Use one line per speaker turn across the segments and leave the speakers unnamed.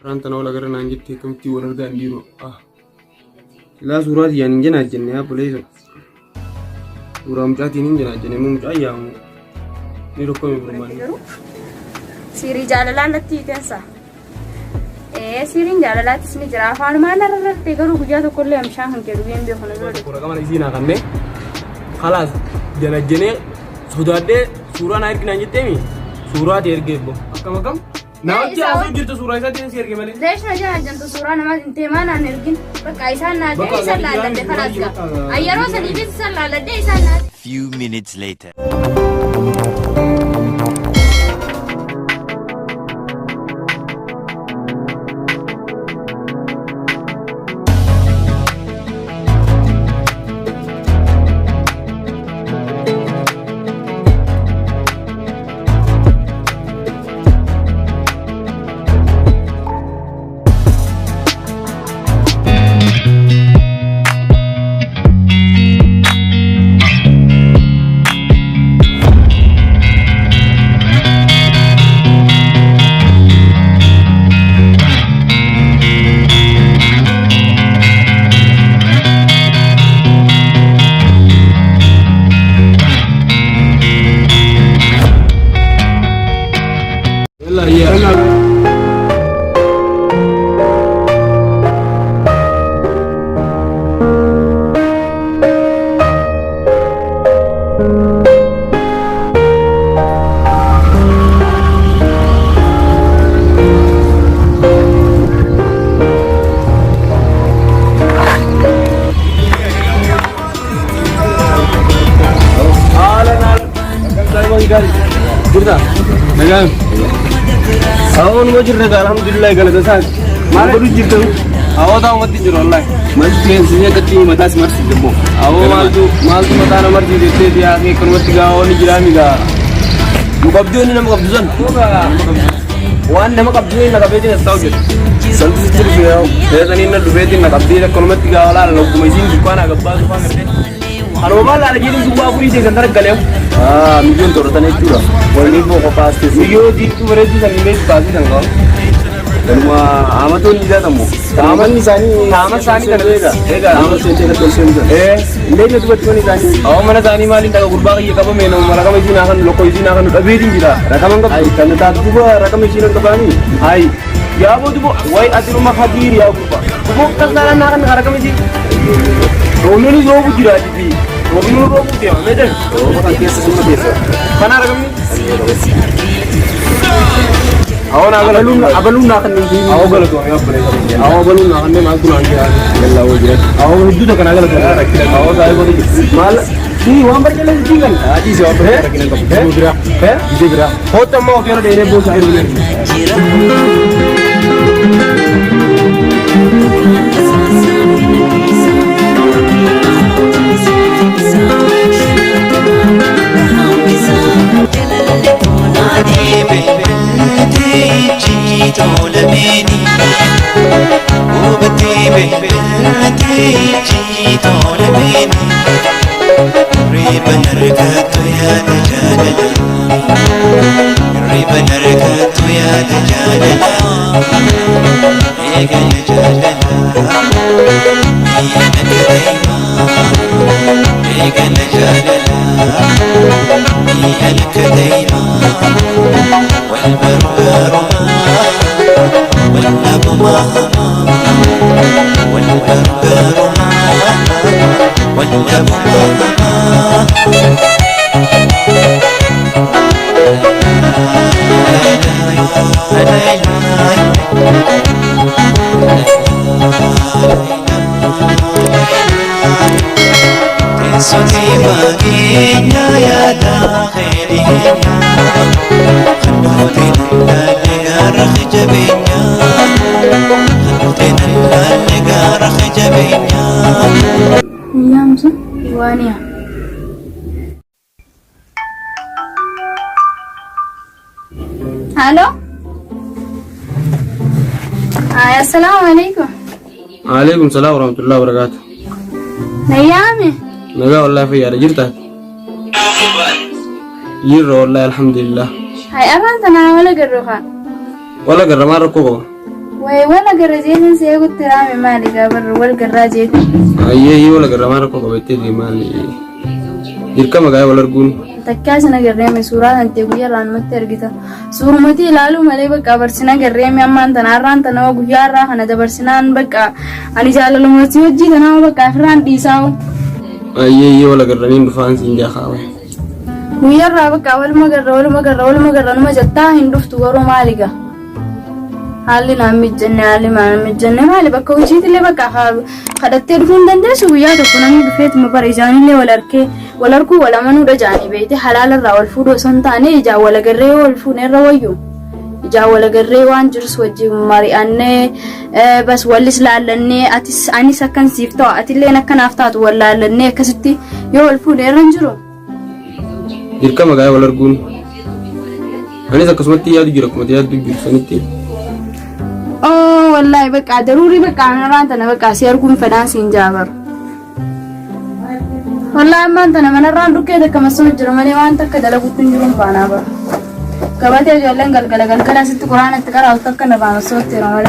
رانت أنا ولا قرنا عن جبتي كم تي ولا ردا نديرو لا صورات يعني جنا جنا يا بوليس صورة مجاتي نجنا جنا مو مجايا نيرو كم برماني
سيري جاللا نتي تنسى سيرين جاللا تسمي جرافة أنا ما نرى تيجرو بجاتو كل يوم شاهن كده بيم بيخونه
كورا كمان يزينا كنّي خلاص جنا جنا صورات ده صورة ناير كنا جتّي صورات يرجعوا كم ناوتي أصلا جرت صورة إذا تين سير كمالي
ليش نجى جنت صورة نما أنت ما نرجين بس إيسان نادي إيسان لا لدي خلاص كا أيرو سديبي إيسان لا لدي إيسان نادي.
Few minutes later.
لا هي نعم أون وجر نقال الحمد لله قال تساق ما بدو جبتو أو دا ما تجرو والله ما تجين سيني كتير متاس مرسي جبو أو مالتو متانا مرسي جبتي دي آخر كنوات تيجا أو نجرامي كا مقبضوني نم مقبضون وان نم مقبضوني نقبضي نستوجد سلطة سجل فيها هذا نينا دبيتي نقبضي كنوات تيجا ولا لو كميزين جبانا قبضا سفان كرتين أنا ما لا لجيني سبوا فري جي كندر كلام مليون تورتان يجورا والني فوق باستي سيو دي تو بريدي سنيميت باستي سانغو دنما آماتون نيجا تامو تامن ساني كنويدا آمات سنتي كتولسيندا ليه نتوبت كوني ساني أو منا ساني مالين تاكو غرباقي يكابو مينو مركم يجي ناكن لوكو يجي ناكن أبيدين جرا ركمن كب أي كندا تابو ركم يجي نكباني أي يا بو تبو واي أتلو ما خبير يا بو تبو كسرنا ناكن ركم يجي رونوني زوجو جرا جبي رونوني زوجو تيا ميدن بكان كيس سوما كيس كنا ركم أونا أبلون ناكن نجي أو بلو يا بلي أو بلون ناكن ما أقول عنك يلا وجه أو هدو تكنا قال أو سايب بودي مال دي وام برجلة جيلان أجي سواب ہے ہے جيجرا هو تمام اوكي نا دينے بوس آئر بولے
ريبن ركعت يا دجاجة ريبن ركعت يا دجاجة يا دجاجة يا نكريما يا دجاجة يا نكريما والبربر والنب مهما والبربر والنب مهما تسوتي باقينا يا داخلينا خنوتنا اللي جبينا خنوتنا اللي جبينا
يا مسو وانيا الو السلام عليكم.
عليكم السلام ورحمة الله وبركاته.
نيامي
نجا والله في يا رجلته يرو والله الحمد لله.
هاي أبان تنا ولا جروخان
ولا جر ما ركوبه
ولا جرجين سيقول ترامي مالي قبر والجراجين
أيه ولا جرا ما ركوا قبيتي لي مالي يركم جاي ولا رجون
تكاسنا جريمي سورة أنت ويا ران مترجتا سورمتي لالو مالي بقى برسنا جريمي أما أنت ناران تناو ويا راه أنا دبرسنان بقى أنا جال لما تيجي تناو بقى آخران ديساو
أيه ولا جرانين بفان سينجا خاوي
ويا راه بقى ولا ما جرى نما جتا هندوف تورو ماليكا حالي نامي الجنة حالي ما نامي الجنة مالي بقى وجيت اللي بقى خدت تلفون دندس ويا تكونني بفيت مبارجاني اللي ولا أركو ولا منو رجاني بيتي حلال الراول فودو سنتاني إجا ولا جريه والفون الرويو إجا ولا جريه وانجرس وجي ماري أني بس ولس لعلني أتس أني سكن سيفتو أتلي أنا كان أفتات ولا لني كستي يو الفون الرنجرو
يركم جاي ولا رجون أنا إذا كسمتي يا دجرك متى يا دجرك سنتي
والله بقى ضروري بقى أنا رانتنا بقى سيركم فدان سينجابر والله ما أنتنا من الران ركيدة كما سمعت جرماني وأنت كذا لو كنت نجوم بانا بر كباتي جالن قال ست قرآن التكرار أو تكنا بانا صوت ترى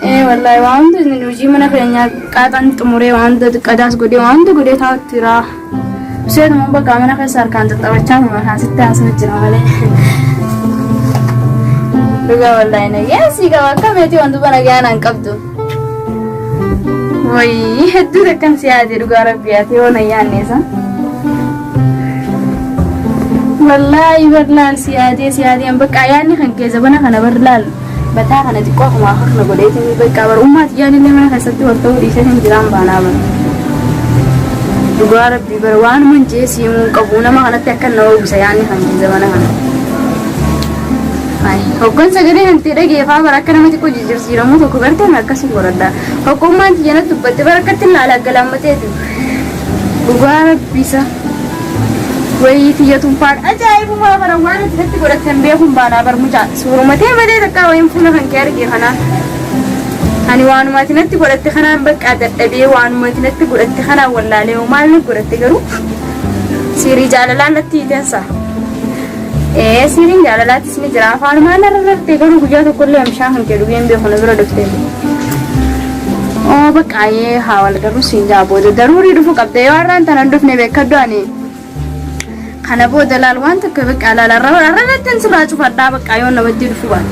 إيه والله وأنت نجوم منا فينيا كاتن تمري وأنت كداس قدي وأنت قدي ثاو ترى سيد ما بقى منا في سار كانت تتوجه ما كان ست أسمع جرماني Duga wallahi na yasi ga kameti wandu bana gana qabdu way heddu de kan siyaade duga rabbiyati wona yanesa wallahi siyaade am baka yani kan ke zabana kana barlal bata kana di ko ma harna godeti mi baka bar ummat yani le mana kasati warto di sen jiram bana ba duga rabbi barwan mun je simu qabuna ma kana takkan no bisa yani kan zabana kana Hokon sagale hanti dage fa barakana mati ko jijir siramu to ko barte na kasu gorada hukuman yana tubbate barakatin la galamate du bugara bisa wai tiyatun par ajaibu ma barawana titti goraten be hum bana bar muja surumate made taka wai funa kan kyar ge hana ani wanu mati natti goratte khana bakka daddabe wanu mati natti goratte khana wallale o mal goratte garu siri jalala natti tensa سيرين جالات اسمي جرافان ما نرر تيجرو بجاه كل يوم شاهن كده بيم بيخون برا دكتور بك أيه حاول كرو سينجا بود ضروري رفو كبده يوارن تندف نبي كدواني خنا بود دلال وان تكبك على الرر تنسرا شوفا بك أيون نبدي رفو بات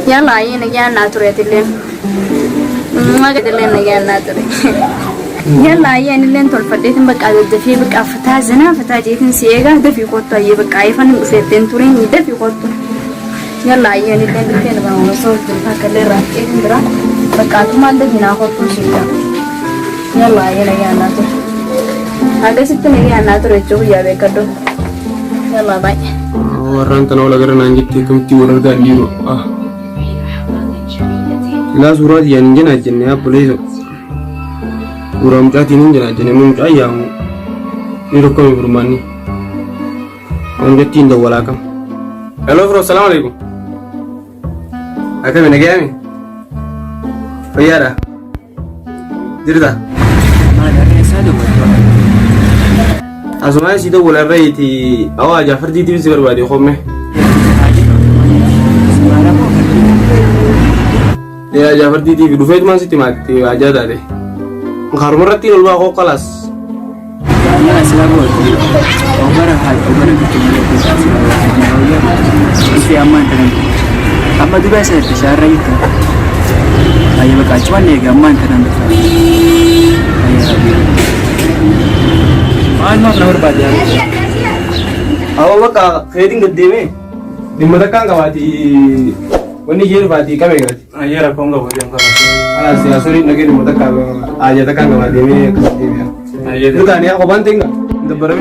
يلا أيه نجيان ناتوري تلين ما قدلين نجيان ناتوري يلا يعني اللي انتو الفديتن بقى دفي بقى فتا زنا فتا جيتن سيغا دفي قطو اي بقى ايفن فيتن تورين دفي قطو يلا يعني اللي انتو تين بقى ونصور تلفا كالي راكيتن برا بقى تمان دفنا قطو شيئا يلا يعني ناتو هذا ستن يا ناتو ريچو يا بكدو يلا باي
ورانتنا ولا غيرنا نجتي كمتي ورغا ليرو لا سورات ينجنا جنيا بوليسو Uram cati ni jana jene mum ayam ni rokko burmani on jetti ndo wala kam hello bro assalamu alaikum aka mena gami fayara dirda asma si do wala rayti awa jafar di tv sibar badi khomme ya jafar di tv du fayt man siti mak ti ajada de Kharumrati lulwa ko kelas.
Ya assalamualaikum. Obaran ketemu isi aman tenan. Amma juga saya bicara itu. Ayo baka cuman ya aman tenan. Ayo nomor bajar.
Awo baka khairin gadde me. Dimma kan gawati wani yer bati kame gati.
Ayera konga wajen ka.
Ala siya suri nagin mo taka aja taka ngama demi demi ya duka ni ako banting ga dabara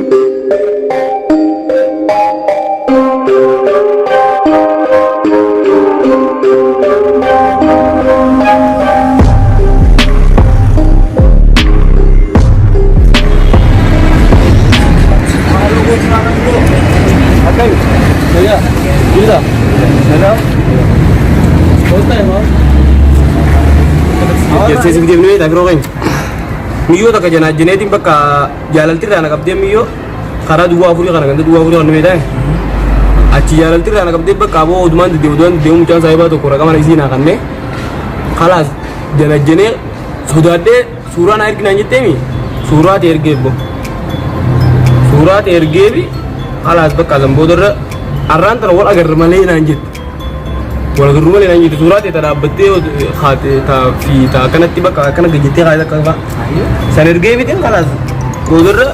akan saya bila hello होता है जैसे सीधे नहीं था करोगे मियो तक जना जने दिन बक्का जालती रहना कब दे मियो खरा दुआ पूरी करना गंदे दुआ पूरी करने में है achi jaalalti irraa naqamtee bakka aboo odumaan deemu mucaan saayibaa tokko raqama isiin haqannee khalaas janajjanee sodaadhee suuraa na erginaan jetteemi suuraa ta'e ergeebbo suuraa ta'e ergeebi khalaas bakka zamboodarra arraan tana wal agarra malee naan jette wal agarru malee naan jette suuraa ta'e dhaabbattee haate fi kanatti bakka akkana gajjettee haate akka san ergeebitiin khalaas goodarra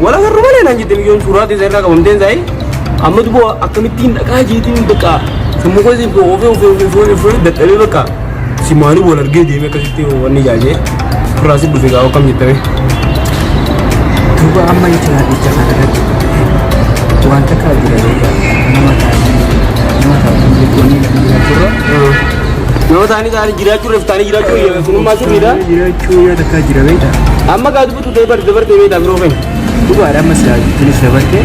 wal agarru malee naan jette biyyoon suuraa ta'e irraa qabamteen saayii amma dubo akkamittiin dhaqaa jeetiin bakka sammuu koosii ofee dadhabee bakka simaanii wal argee deemee akkasitti wanni jaajee furaasi dhufe gaa akkam jettame.
Duuba amma jechuudha jecha kanarratti wanta kaa jira nama
taa'anii jiraachuu reef taa'anii jiraachuu sunummaa sirriidha.
Jiraachuu yoo takkaa jira beekta.
Amma gaa dubbatu dabartee beektaa biroo fe'in.
Duuba amma silaa tunis dabartee.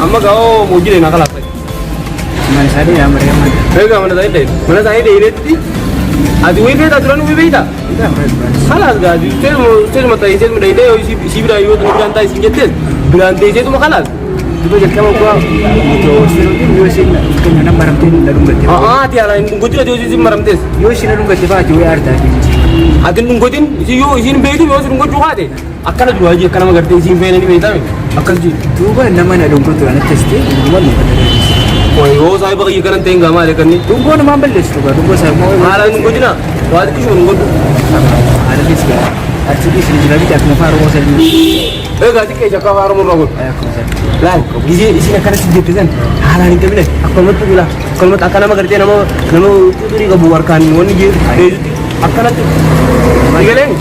amma kau mau jadi nak kalah.
Mana saya dia mereka mana?
Mereka mana saya dia ini? Adi wifi tak turun wifi tak? Kalah gak? Saya mata ini saya muda ini, si bira itu tu berantai singgah berantai saya tu makalah.
Itu jadi kamu gua itu sih sih kena barang tu lalu betul.
Tiada lain tunggu juga dia sih barang tes.
Yo sih lalu betul pak jual ada.
Atin tunggu tin, si yo sih beli yo sih tunggu juga deh. Akan ada aja karena mengerti sih beli ni beli akan sih.
Tu kan nama nak tunggu tu anak tes tu, tunggu ni.
Oh yo saya bagi kan tengah malah kan ni.
Tunggu nama ambil list tu kan, tunggu saya mau.
Malah tunggu je nak. Wah itu tunggu tu.
Ada list kan. Actually sini lagi tak nak faru masa ni.
Gak sih kayak cakap faru murah. Lan, isi nak kena sedih tu kan. Halah ni tapi ni. Aku mahu tu bila. Kalau mahu akan nama kerja nama itu tu ni kebuarkan. Wani je. Akan tu. Ligaleng.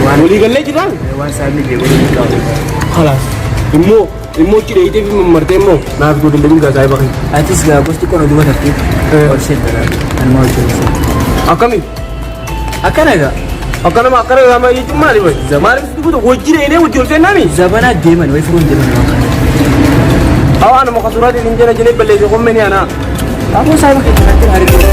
Wani ligaleng je kan.
Wan saya ni dia boleh kau.
Halas. Immo ciri itu memperti immo. Nah, aku dah dengar saya pakai.
Atis gak bos tu kau dua tapi. Orset berat. An mau cuci.
Akami.
Akan agak.
Akan nama itu mana ni? Zaman itu tu wajib ini wajib saya nami.
Zabana deman, wai furun deman.
Awan mau kasurat ini jenis beli je komen ni ana.
Aku saya pakai nanti hari ini.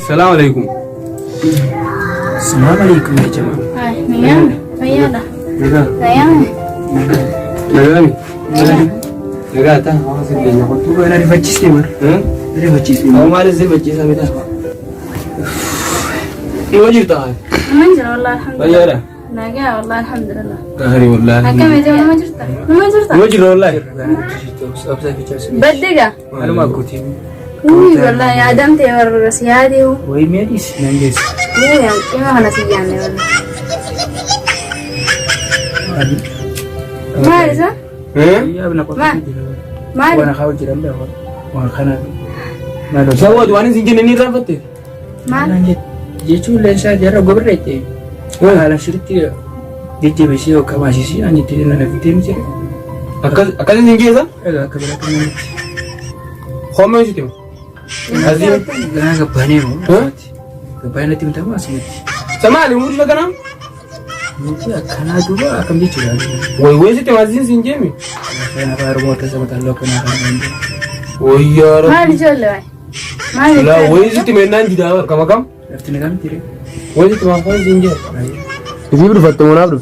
Assalamualaikum.
Assalamualaikum ya jemaah.
Hai, Mian, Mian dah. Sayang.
Nagami. Nagata.
Tu kan ada bacis ni ber. Ada bacis ni.
Awak mana sih baca sampai dah? Ini wajib tak?
Manjur Allah alhamdulillah.
Bayar dah.
Naga Allah alhamdulillah.
Kahari wallah.
Hakka meja manjur tak? Manjur tak?
Wajib wallah.
Apa saya bicara?
Bedega.
Ada mak kuti.
Wih, wallah ya Adam tewar siadi hu.
Wai medis nangis.
Wih, yang mana sih jangan wallah. Mari sah?
Iya benar kok.
Mari.
Wana kau jiran dah. Wana kana. Nado.
Siapa tu ani singkir ni rapat tu?
Mari.
Nangis. Jechu lensa jara goberete. Wah, ala syirti. Dia besi o kamasi si ani tidak nak fitim je.
Akan singkir sah?
Agak keberatan.
Kau sih tu? Azim.
Gana kebane mo. Kebane tim tahu asli.
Sama ni umur berapa kan?
Mungkin kana dulu akan dijual.
Woi sih tu Azim singkir ni.
Saya nak baru motor sama talo kena kan.
Oh iya.
Mari jual lah. Mari.
Lah woi sih tu menan tidak kamu kam?
Lafti negam tiri.
Woi sih tu apa singkir? Ini berapa tu mana bro?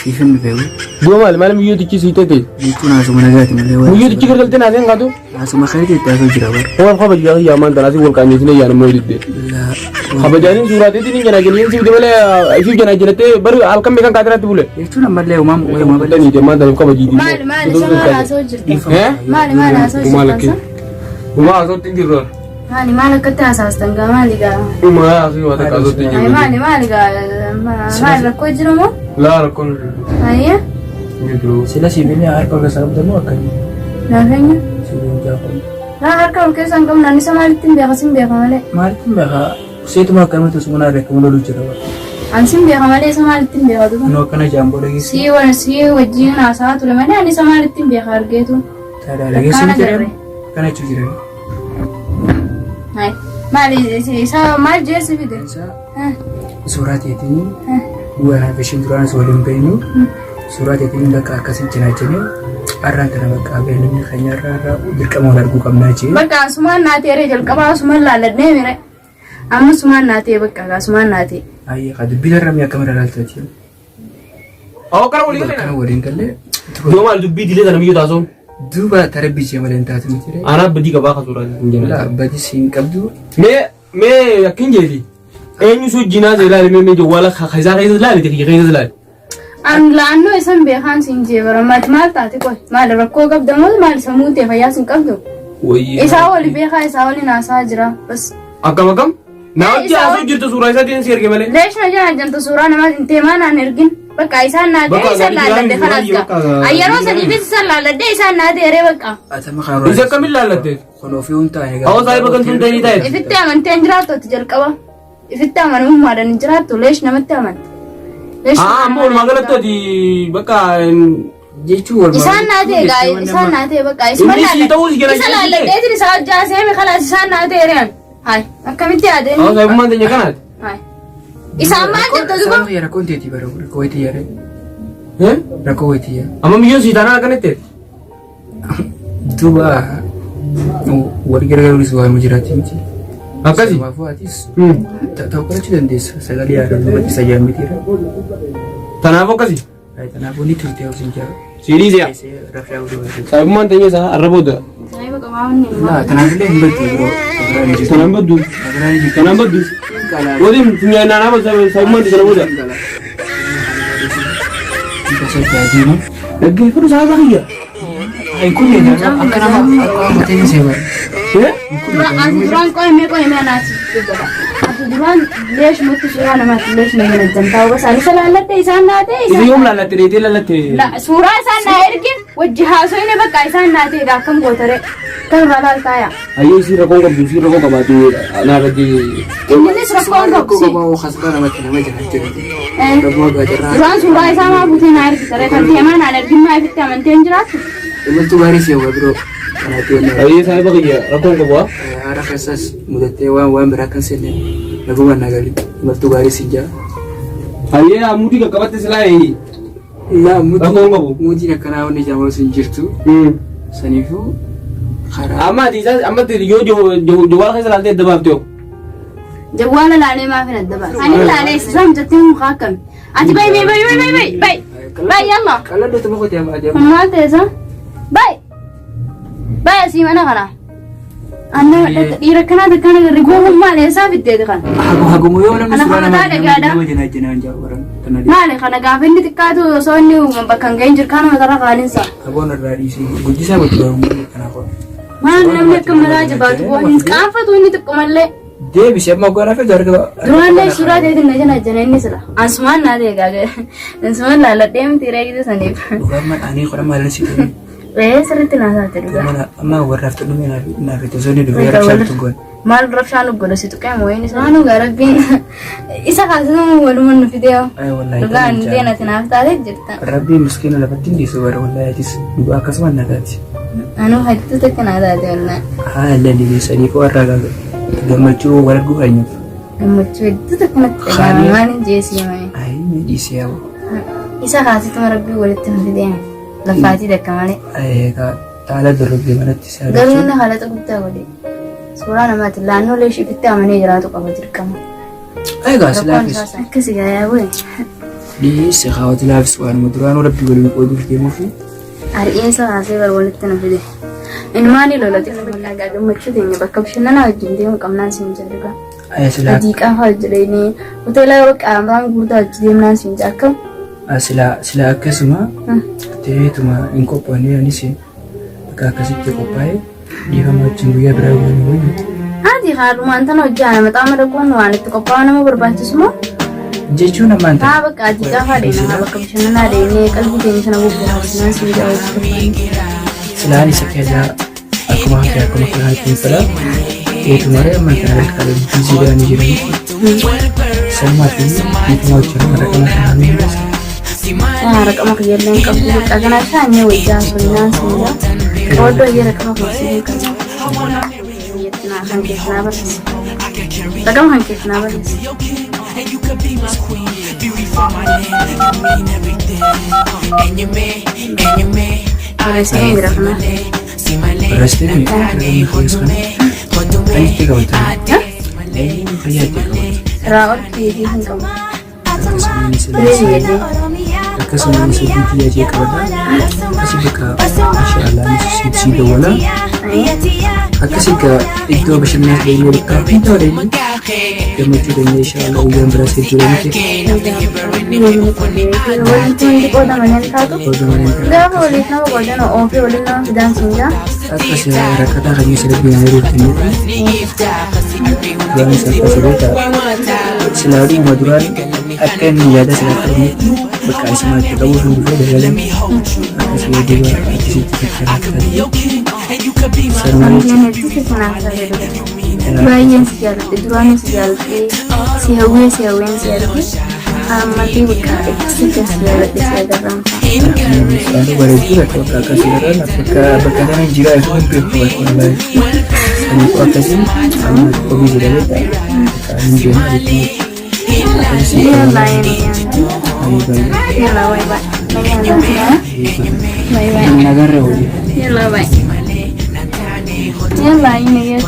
Ifin beeku.
Gomal malam iyo tichi sitete.
Itu nasu mana gati mana lewa.
Iyo tichi kerja tena ada ngadu.
Nasu makanya kita tu jirabar.
Orang kau baju yang mana tanah sih volkan ini yang mau itu.
La.
Kau jadi surat itu ni jangan gini sih boleh. Itu jangan jadi tu baru alkam mekan kadar tu boleh.
Itu nama lewa mam.
Betul ni zaman dalam kau baju itu.
Mal sama aso jirta. Mal aso
Malaki.
jirta.
Uma aso tinggi roh.
Mal kata asas tangga mal ga.
Uma aso wata aso tinggi.
Mal ga. Mal rakko jiromo.
La rakon.
Ayya.
Gitu.
Sila sibini air kalau kesana temu akan.
Nafanya.
Sibini jawab.
Har kalau ke sangkam nani sama litin biasa sim biasa male.
Mari tu mereka. Saya tu makan itu semua nak rekomend dulu jirabar.
Ansim biasa male sama litin biasa tu.
No kena jambu lagi.
Si wajin asa tu lemana ani sama litin biasa harga tu.
Ada lagi sini. Kena cuci.
Hai. Mali si sa mal jesi bide.
Surat itu dua versi Quran soalim peinu. Surat itu mereka kasih jenajahnya. Arang terhadap kabel ini hanya rara berkamu lagu kamu naji.
Baka semua nanti ada jual kamu semua lalat nih mere. Amu semua nanti baka semua nanti.
Ayah kado biar ramai kamera lalat aja.
Oh kerana boleh kan?
Karena boleh kan le.
Gomal tu bidi le dalam iyo taso.
Dua taraf biji yang boleh tahu macam ni.
Anak bedi kau bakal surat ini.
Lah bagi singkap tu.
Me yakin jadi. Enyu jina zelal me jawala khazar itu zelal itu kiri zelal.
An lano isam behan sinje beramat mal tadi kau mal rakko kab damal mal samute fayasin kab tu. Isa wali beha isa wali nasa jira bas.
Akam. Nah dia aso jirtu surat itu yang siar kemana?
Lesh na jangan jangan surat nama tema na nergin. Baka isa na de isa lalat de khalas ka. Ayaro sa ibis isa lalat de isa na de ere baka.
Atau makaro.
Bisa kami lalat deh.
Kalau film tak ya.
Awak saya bukan tuntai ni tadi.
Ifitta man tenjra to tijal kawa. Ifitta man umma dan njra to lesh na mataman.
Mau magalat tu di bekan.
Jitu wal.
Isan na de guys, isan na de baka isman na. Isa lalat de tiri sa jase me khalas isan na de ere. Hai, akamiti ade.
Awak saya bukan tanya kanat.
Hai. Isa man jatto dugo.
Sama ya rakon teti baru. Rakon teti ya.
Eh?
Rakon teti ya.
Ama miyo si tanah kanat teh.
Dua. Warga ulis luar mujirati mesti.
Apa sih?
Maaf atis. Tak tahu kalau cerita des. Saya lihat ada macam saja mikir.
Tanah apa kasih?
Tanah pun itu tiap senja.
Sini dia.
Saya rasa udah.
Saya bukan tanya sah Arab dah.
Saya baka maun ni.
Nah, tanah dulu yang betul bro.
Tanah badu. Tanah badu. Wadi punya nana apa saya bukan di sana dah.
Kita saya jadi ni.
Lagi pun saya lagi ya.
Aku ni nak akan apa tanya saya.
Duran kau eme nasi juga. Duran lesh mutu surah nama lesh mengenai jantau bas ani selalat te isan nate.
Itu yang lalat te, itu lalat te.
La surah isan nairkin. Wajah hasil ini baka isan nate dakam gotare. Kan balal kaya.
Ayo si rakong kabatu anak di.
Ini serakong
Aku
kabusi.
mau khasban nama nama jangan cerita.
Duran surah isan mah buti nair kita. Kan tiaman nairkin mah kita mantenjerat.
Emang tu baris ya bro.
Ayo saya bagi ya rakong kabu.
Arah kasas muda tewa wan berakan sini. Lagu mana kali? Emang tu baris saja.
Ayo amudi ke kabat selai.
Iya muda.
Rakong kabu.
Muji nak kenal ni jamal sinjir tu. Sanifu.
Ama di yo jual ke selai te debab tu.
Jawala lane ma fi nadaba. Ani lane islam jatim muhakam. Ati bay yalla.
Kalau dah temu kau tiap ada.
Ma tesa. Bay si mana kana? Anna irakana de kana rigo ma le sa bitte de kana.
Hago mo yo lang
Anak
suara nama.
ada gak ada?
Jangan jauh orang.
Male kana gafin di tikatu so ni bakang genjir kana matara kalin sa.
Hago na dari si. Guji sa betul kana ko.
Mana namne kamala jabatu ko ni kafa tu ni tukmalle.
Dia bisa mau gua rafa jar ke.
Duran le surah de din najana jana ni sala. Asman na de gaga. Asman la la dem tire gitu sanip.
Bukan man ani ko malah sih.
Seriti nasa terus.
Mana ama waraf tu ni na itu zone de biar saya tungguan.
Mal rafshanu godo situ kayak mau ini sanu garabin. Isa kasu waluman video.
Ay wallahi.
Dugan dia nanti nafta deh cerita.
Rabbi miskin la batin di suara wallahi tis dua kasman na tadi.
Anu hati tu kan ada wallahi.
Ah la di bisa ni ko araga. Gamal chu war gu hanyu.
Mucu itu tu kan mana jesi mai.
Ay ni di siaw.
Isa kasu tu rabbi walit tu video. Lafati dah kamane.
Ay ka taala dulu di mana tisara.
Galu na halat aku tahu deh. Surah nama tu lano le shi kita mana jalan tu kau berjirkam.
Ay gas la fis.
Kasi gaya gue.
دي سخاوة لابس وأنا مدران وربي ولي يقودوا في موفي
أرئيسا عسيبر ولتنا في ده إن ماني لولا تكمل قاعد مكشوفين بكبشنا أنا جندي كم ناس ينجلقا أديك أحد ليني وتلا وك أمام قرطة جديم ناس ينجاكم
sila akkasuma teetuma hin qophaa'ne anis akka akkasitti qophaa'e dhiifama wajjin guyyaa biraa waliin
ati haalumaan tan hojjaa maxaama dhaquun waan itti qophaa'u nama barbaachisu moo
jechuun ammaan
haa bakka ati gaafa deemaa bakka bashannanaa deemee qalbii keenya sana bobbaasinaan siin jaawwachiifamanii
silaan isa keessaa akkuma kanaa ittiin fedha teetumaree ammaan kana jalqabe biiziidhaan jiranii salmaatiin dhiifama wajjin raqama kanaa miidhasa
رقم خيالين قبل أنا ثانية وجاسونا سيدا قولوا هي رقم خمسين كذا يتنا هنكتنا بس رقم هنكتنا بس رسمي رقمنا
رسمي أي تقولت
راول كيدي هنكم
akkasuma sabbiitii yaajee qabadha akkasii bakka inshaallah si dawwala akkasii ga iddoo bashannanaa deemee bakka pintaa deemee gammachuu deemee inshaallah guyyaan biraa seetuu
gaafa waliif nama godhana oofii waliin nama fidaan siinjaa
akkasii rakkataa kan isa dhabbinaa yeroo duraan isa akkasii silaarii maduraan akka inni yaada sana qabnetti bakka ismaatti qabu sun dhufee dagalan akkasii diba akkasitti
baay'een si jaaladhe duraan si jaaladhe si hawween si arge ammatii bakka akkasitti si jaaladhe si agarraamsa
bareedduu akka bakka akkasii irraan bakka kana jiraa sun beeku bakka akkasii amma qobii jedhamee bakka hin deemu jechuudha.
Yalla bye. Yalla ini ya.